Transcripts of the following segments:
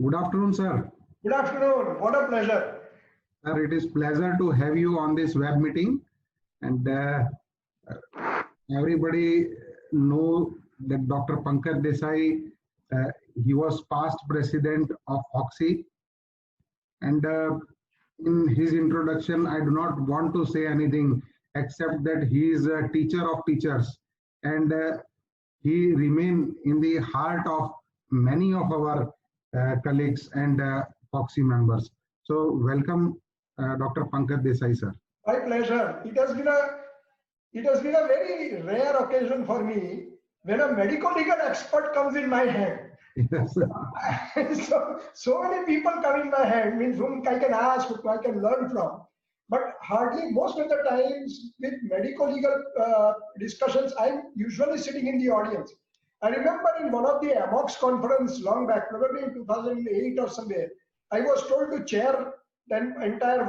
Good afternoon, sir. Good afternoon. What a pleasure. Sir, it is pleasure to have you on this web meeting. And everybody know that Dr. Pankaj Desai, he was past president of Foxy. And in his introduction, I do not want to say anything except that he is a teacher of teachers. And he remains in the heart of many of our colleagues and Foxy members. So welcome, Dr. Pankaj Desai, sir. My pleasure. It has been a very rare occasion for me when a medical legal expert comes in my hand. Yes. so many people come in my hand, means whom I can ask, whom I can learn from. But hardly most of the times with medical legal discussions, I'm usually sitting in the audience. I remember in one of the AMOX conference long back, probably in 2008 or somewhere, I was told to chair the entire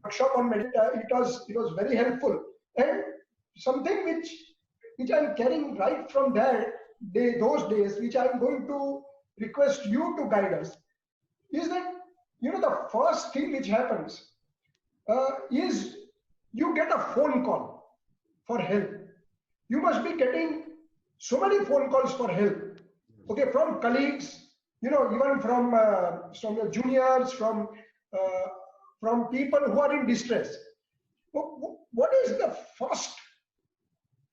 workshop on meditation. It was very helpful, and something which I'm carrying right from those days, which I'm going to request you to guide us, is that the first thing which happens is you get a phone call for help. You must be getting so many phone calls for help, okay, from colleagues, even from your juniors, from people who are in distress. What is the first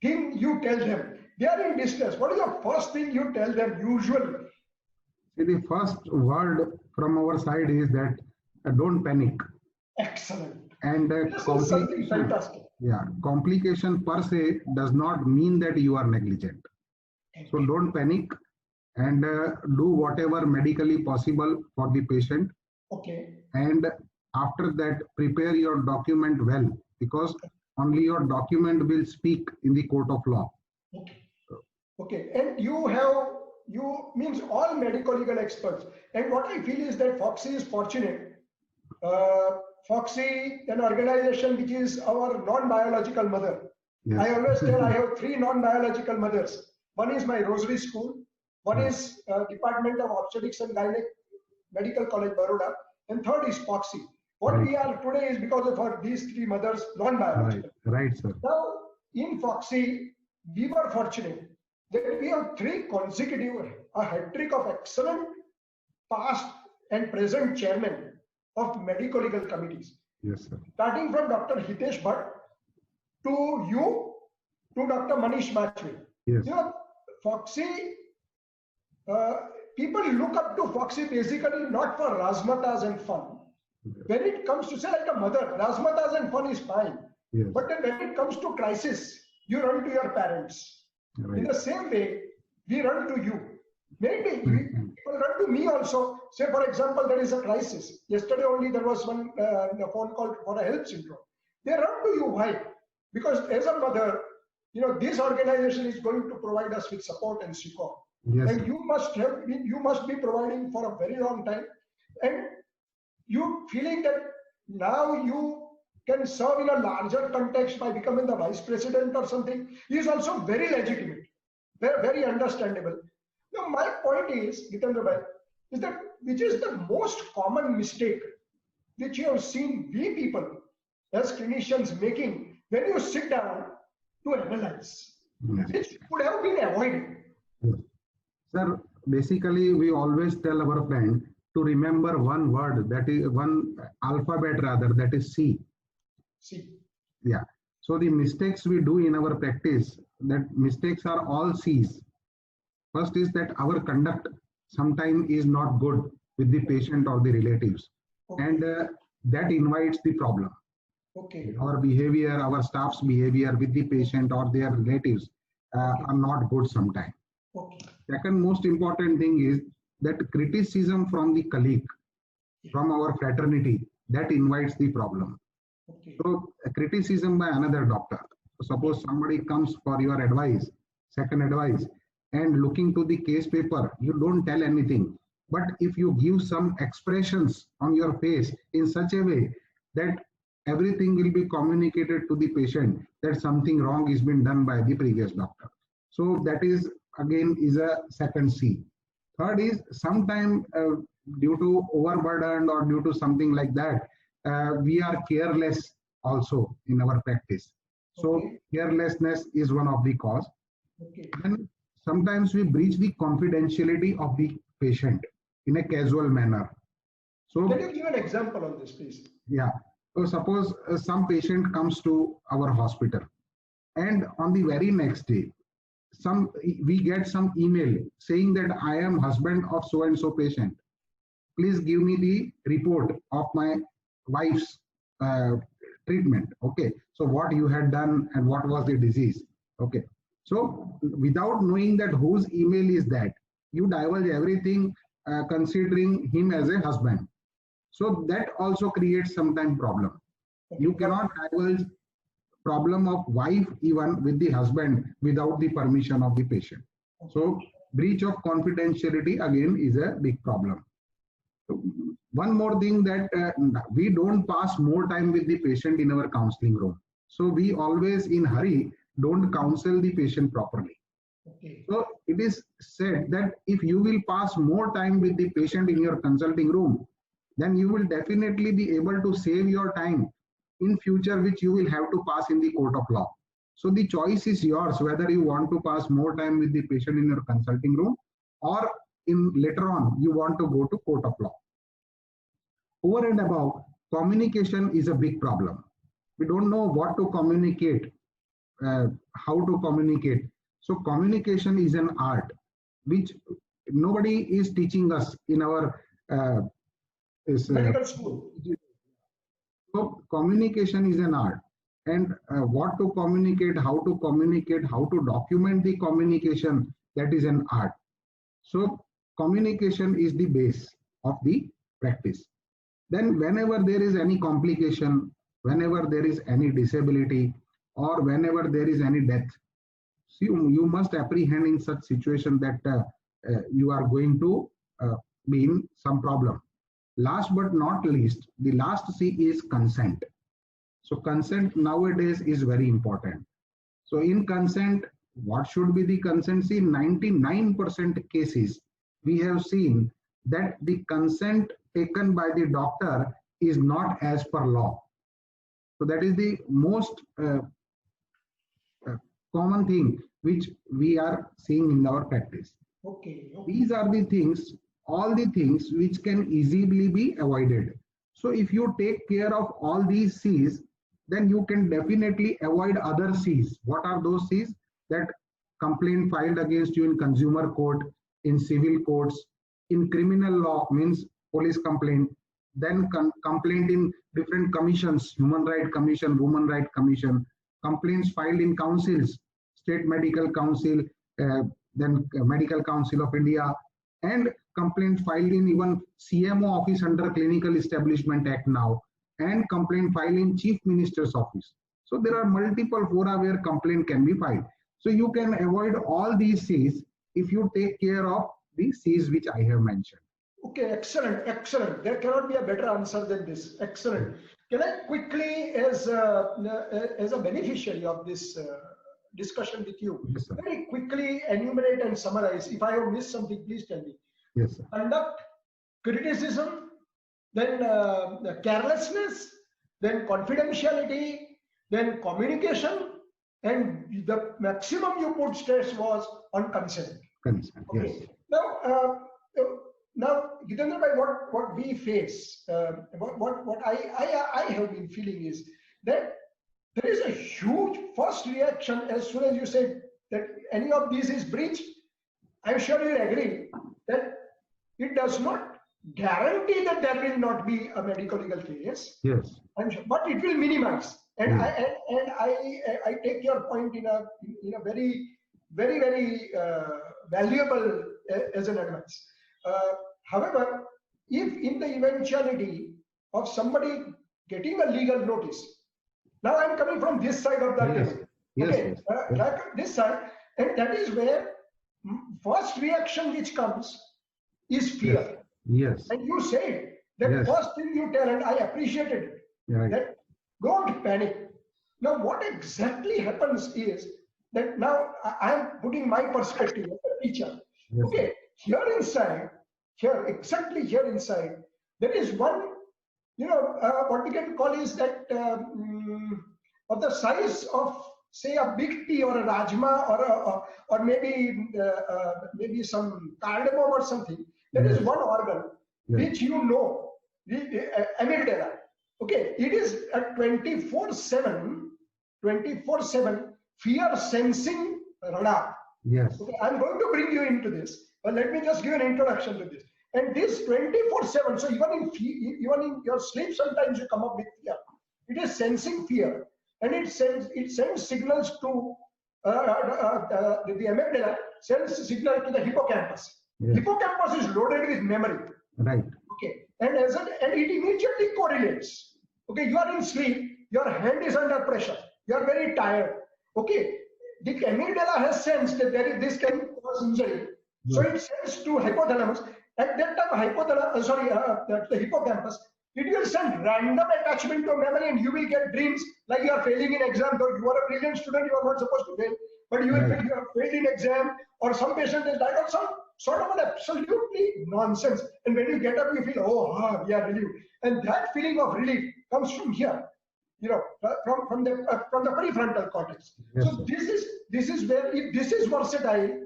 thing you tell them? They are in distress. What is the first thing you tell them usually? See, the first word from our side is that don't panic. Excellent. And this is something fantastic. Yeah, complication per se does not mean that you are negligent. Okay. So don't panic and do whatever medically possible for the patient. Okay. And after that, prepare your document well, because only your document will speak in the court of law. Okay. Okay. And you means all medical legal experts. And what I feel is that Foxy is fortunate. Foxy, an organization which is our non-biological mother. Yes. I always tell I have three non-biological mothers. One is my Rosary School, one is Department of Obstetrics and Gynec, Medical College, Baroda, and third is Foxy. What we are today is because of these three mothers, non-biological. Right, sir. Now, in Foxy, we were fortunate that we have three consecutive, a hat trick of excellent past and present chairmen of medical legal committees. Yes, sir. Starting from Dr. Hitesh Bhatt to you, to Dr. Manish Machwe. Yes. Foxy, people look up to Foxy basically not for razzmatazz and fun. Yes. When it comes to, say, like a mother, razzmatazz and fun is fine. Yes. But then when it comes to crisis, you run to your parents. Right. In the same way, we run to you. Maybe people run to me also. Say, for example, there is a crisis. Yesterday only there was one phone call for a health syndrome. They run to you. Why? Because as a mother, this organization is going to provide us with support and support. Yes. And you must be providing for a very long time. And you feeling that now you can serve in a larger context by becoming the vice president or something is also very legitimate, very understandable. Now, my point is, Gitendra Bhai, is that which is the most common mistake which you have seen we people as clinicians making when you sit down to analyze, which could have been avoided. Sir, basically, we always tell our friend to remember one word, that is one alphabet rather, that is C. C. Yeah. So the mistakes we do in our practice, that mistakes are all C's. First is that our conduct sometimes is not good with the patient or the relatives. Okay. And that invites the problem. Okay. Our behavior, our staff's behavior with the patient or their relatives are not good sometimes. Okay. Second most important thing is that criticism from the colleague, from our fraternity, that invites the problem. Okay. So criticism by another doctor. Suppose somebody comes for your advice, second advice, and looking to the case paper, you don't tell anything. But if you give some expressions on your face in such a way that everything will be communicated to the patient that something wrong is been done by the previous doctor. So that is again is a second C. Third is sometimes due to overburdened or due to something like that, we are careless also in our practice. So Okay. carelessness is one of the cause. Okay. And sometimes we breach the confidentiality of the patient in a casual manner. So Can you give an example on this, please? yeah. So suppose some patient comes to our hospital, and on the very next day, we get some email saying that I am husband of so and so patient. Please give me the report of my wife's treatment. Okay. So what you had done and what was the disease. Okay. So without knowing that whose email is that, you divulge everything considering him as a husband. So that also creates sometimes problem. You cannot divulge problem of wife even with the husband without the permission of the patient. So breach of confidentiality again is a big problem. So one more thing that we don't pass more time with the patient in our counseling room. So we always in hurry don't counsel the patient properly. Okay. So it is said that if you will pass more time with the patient in your consulting room, then you will definitely be able to save your time in future, which you will have to pass in the court of law. So the choice is yours whether you want to pass more time with the patient in your consulting room or in later on you want to go to court of law. Over and above, communication is a big problem. We don't know what to communicate, how to communicate. So communication is an art which nobody is teaching us in our medical school. So communication is an art, and what to communicate, how to document the communication, that is an art. So communication is the base of the practice. Then whenever there is any complication, whenever there is any disability, or whenever there is any death, so you must apprehend in such situation that you are going to be in some problem. Last but not least, the last C is consent. So consent nowadays is very important. So in consent, what should be the consent? See, 99% cases we have seen that the consent taken by the doctor is not as per law. So that is the most common thing which we are seeing in our practice. Okay. These are the things, all the things which can easily be avoided. So if you take care of all these C's, then you can definitely avoid other C's. What are those C's? That complaint filed against you in consumer court, in civil courts, in criminal law means police complaint, then complaint in different commissions, Human Rights Commission, Women Rights Commission, complaints filed in councils, State Medical Council, then Medical Council of India, and complaint filed in even CMO office under Clinical Establishment Act now, and complaint filed in Chief Minister's office. So there are multiple fora where complaint can be filed. So you can avoid all these C's if you take care of the C's which I have mentioned. Okay, excellent, excellent. There cannot be a better answer than this. Excellent. Can I quickly, as a beneficiary of this discussion with you, yes, very quickly enumerate and summarize? If I have missed something, please tell me. Yes, sir. Conduct, criticism, then carelessness, then confidentiality, then communication, and the maximum you put stress was on consent. Consent, Okay. yes. Now, Jitendra bhai, what we face, what I have been feeling is that there is a huge first reaction as soon as you say that any of these is breached. I'm sure you agree that it does not guarantee that there will not be a medical legal case. Yes. I'm sure, but it will minimize. And yes. I take your point in a very valuable as an advice. However, if in the eventuality of somebody getting a legal notice, now I'm coming from this side of the table. Yes. Okay, Yes. like this side, and that is where first reaction which comes is fear. Yes. And you said that Yes. first thing you tell, and I appreciated it, Right. that don't panic. Now, what exactly happens is that now I am putting my perspective as a teacher. Yes. Okay, here inside, here, exactly here inside, there is one, what we can call is that of the size of, say, a big tea or a rajma or maybe some cardamom or something. There is one organ which the amygdala. Okay, it is a 24/7 fear sensing radar. Yes. Okay, I'm going to bring you into this, but let me just give an introduction to this. And this 24/7, so even in your sleep, sometimes you come up with fear. It is sensing fear, and it sends signals to the amygdala, sends signal to the hippocampus. Yes. Hippocampus is loaded with memory. Right. Okay, and it immediately correlates. Okay, you are in sleep, your hand is under pressure, you are very tired. Okay, the amygdala has sensed that this can cause injury, so it sends to hypothalamus. At that time, the hippocampus, it will send random attachment to memory, and you will get dreams like you are failing in exam. Though you are a brilliant student, you are not supposed to fail, but you have failed in exam, or some patient is died, or some sort of an absolutely nonsense. And when you get up, you feel, we are relieved, and that feeling of relief comes from here, from the prefrontal cortex. Yes, so this is where, if this is versatile,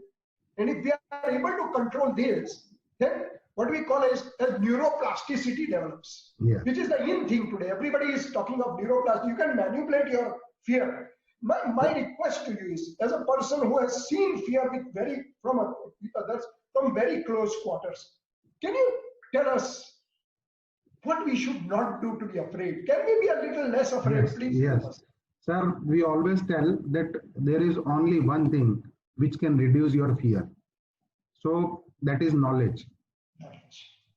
and if we are able to control this, then what we call as neuroplasticity develops, which is the in thing today. Everybody is talking of neuroplasticity. You can manipulate your fear. My request to you is, as a person who has seen fear from very close quarters, can you tell us what we should not do to be afraid? Can we be a little less afraid, please? Yes. Sir, we always tell that there is only one thing which can reduce your fear. So that is knowledge.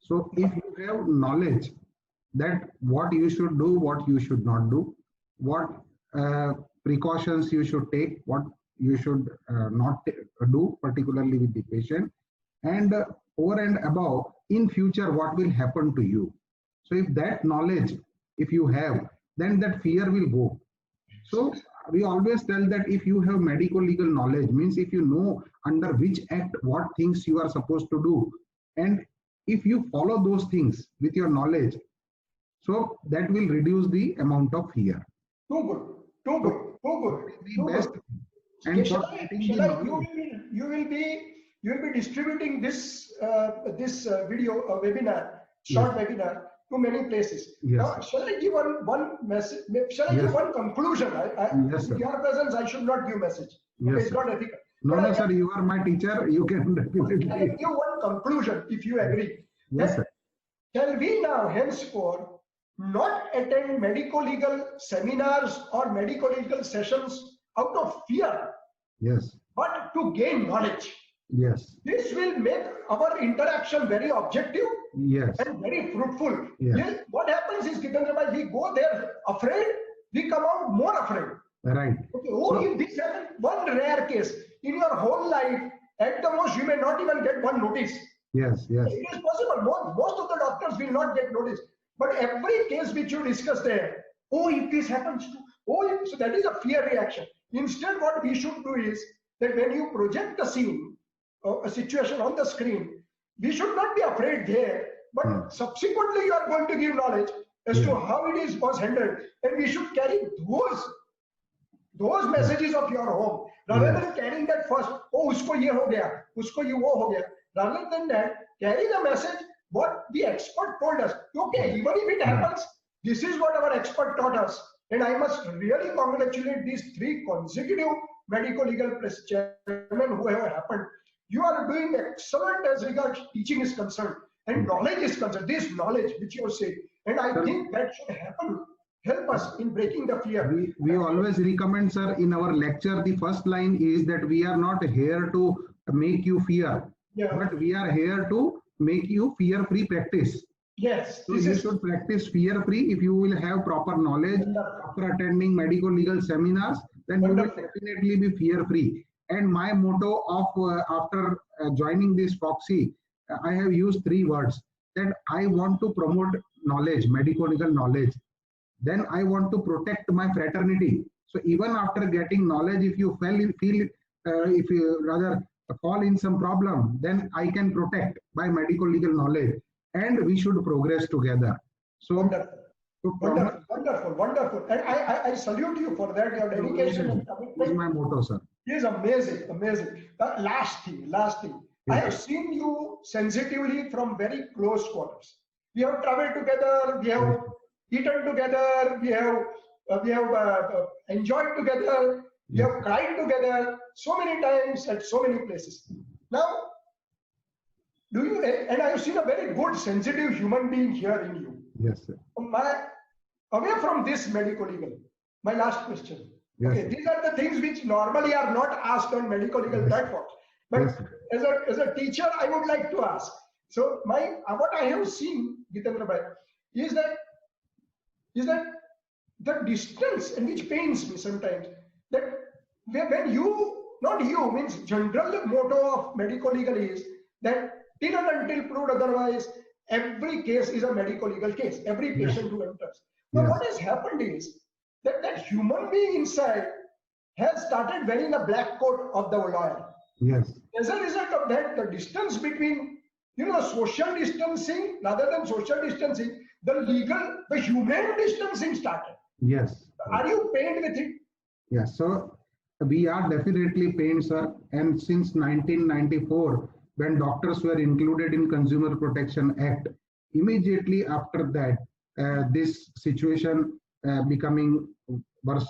So if you have knowledge that what you should do, what you should not do, what precautions you should take, what you should not do, particularly with the patient, and over and above, in future, what will happen to you. So if that knowledge, if you have, then that fear will go. So we always tell that if you have medical legal knowledge, means if you know under which act, what things you are supposed to do, and if you follow those things with your knowledge, so that will reduce the amount of fear. Too good. The best. And you will be distributing this video webinar, short webinar, to many places. Yes. Now, shall I give one message? Shall I give one conclusion? Yes, in your presence, I should not give message. Yes, okay, it's not ethical. No, sir, you are my teacher. You can definitely. I can give one conclusion if you agree. Yes, sir. Shall we now henceforth not attend medical legal seminars or medical legal sessions out of fear? Yes. But to gain knowledge. Yes. This will make our interaction very objective. Yes. And very fruitful. Yes. What happens is, Jitendra, we go there afraid, we come out more afraid. Right. Okay. If this happens, one rare case in your whole life, at the most, you may not even get one notice. Yes. It is possible. Most of the doctors will not get notice. But every case which you discuss there, if this happens to, so that is a fear reaction. Instead, what we should do is that when you project the scene, a situation on the screen, we should not be afraid there, but subsequently you are going to give knowledge as to how it was handled, and we should carry those messages of your home rather than carrying that first. Usko ye ho gaya, usko ye wo ho gaya. Rather than that, carry the message what the expert told us. Okay, even if it happens, this is what our expert taught us, and I must really congratulate these 3 consecutive medical legal press chairmen who have happened. You are doing excellent as regards teaching is concerned and knowledge is concerned. This knowledge which you say, and I think that should help us in breaking the fear. We always recommend, sir, in our lecture, the first line is that we are not here to make you fear, but we are here to make you fear-free practice. Yes. So you should practice fear-free. If you will have proper knowledge after attending medical legal seminars, then you will definitely be fear-free. And my motto of after joining this Foxy, I have used 3 words, that I want to promote knowledge, medical legal knowledge. Then I want to protect my fraternity. So even after getting knowledge, if you feel fall in some problem, then I can protect by medical legal knowledge, and we should progress together. So, wonderful. And I salute you for that, your dedication and commitment. Is my motto, sir. It is amazing. Last thing. Yes. I have seen you sensitively from very close quarters. We have traveled together, we have eaten together, we have enjoyed together, we have cried together so many times at so many places. Now, and I have seen a very good, sensitive human being here in you. Yes, sir. Away from this medical legal, my last question. Yes, okay, these are the things which normally are not asked on medical legal platforms. But as a teacher, I would like to ask. So what I have seen, Jitendra Bhai, is that the distance, and which pains me sometimes, that when means general motto of medical legal is that till and until proved otherwise, every case is a medical legal case, every patient who enters. But what has happened is that human being inside has started wearing a black coat of the lawyer. Yes. As a result of that, the distance between, social distancing rather than social distancing, the human distancing started. Yes. Are you pained with it? Yes. So we are definitely pained, sir. And since 1994, when doctors were included in Consumer Protection Act, immediately after that, this situation becoming worse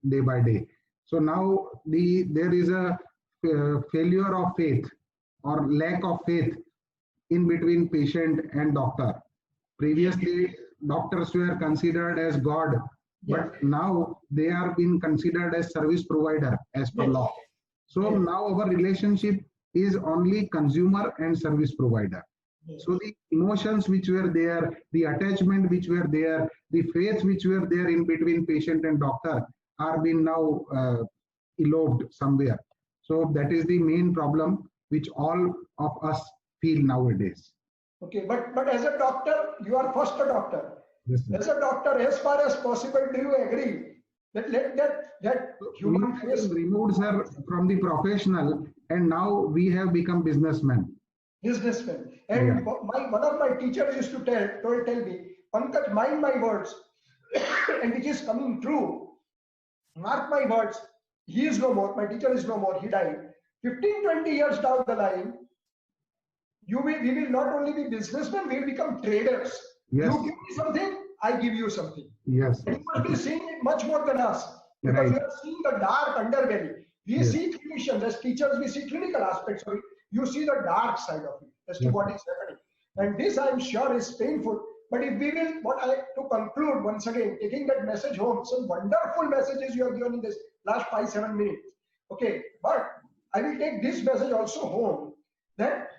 day by day. So now there is a failure of faith or lack of faith in between patient and doctor. Previously, doctors were considered as God, but now they are being considered as service provider as per law. So now our relationship is only consumer and service provider. So the emotions which were there, the attachment which were there, the faith which were there in between patient and doctor are being now eloped somewhere. So that is the main problem which all of us feel nowadays. Okay, but as a doctor, you are first a doctor. Yes, as a doctor, as far as possible, do you agree that that human face removed, sir, from the professional, and now we have become businessmen. And one of my teachers used to tell me, Pankaj, mind my words, and which is coming true. Mark my words, he is no more, my teacher is no more, he died. 15-20 years down the line, we will not only be businessmen, we will become traders. Yes. You give me something, I give you something. Yes. And you must be seeing it much more than us, because we are seeing the dark underbelly. We see clinicians, as teachers, we see clinical aspects of it. You see the dark side of it as to what is happening. And this, I'm sure, is painful. But if we will, to conclude once again, taking that message home, some wonderful messages you have given in this last 5-7 minutes. Okay, but I will take this message also home, that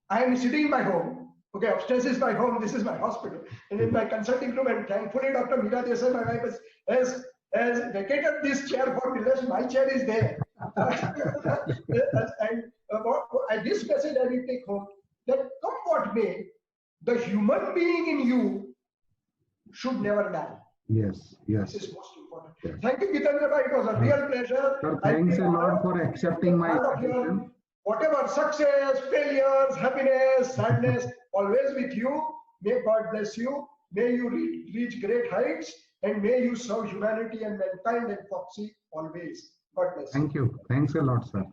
I am sitting in my home. Okay, upstairs is my home, this is my hospital. And in my consulting room, and thankfully Dr. Meera Desai, my wife, has vacated this chair for me. My chair is there. And this message I will take home, that come what may, the human being in you should never die. Yes. This is most important. Yes. Thank you, Jitendra Bhai. It was a real pleasure. Sir, thanks a lot for accepting my invitation. Whatever success, failures, happiness, sadness, always with you. May God bless you. May you reach great heights, and may you serve humanity and mankind and Foxy always. God bless. Thank you. Thanks a lot, sir.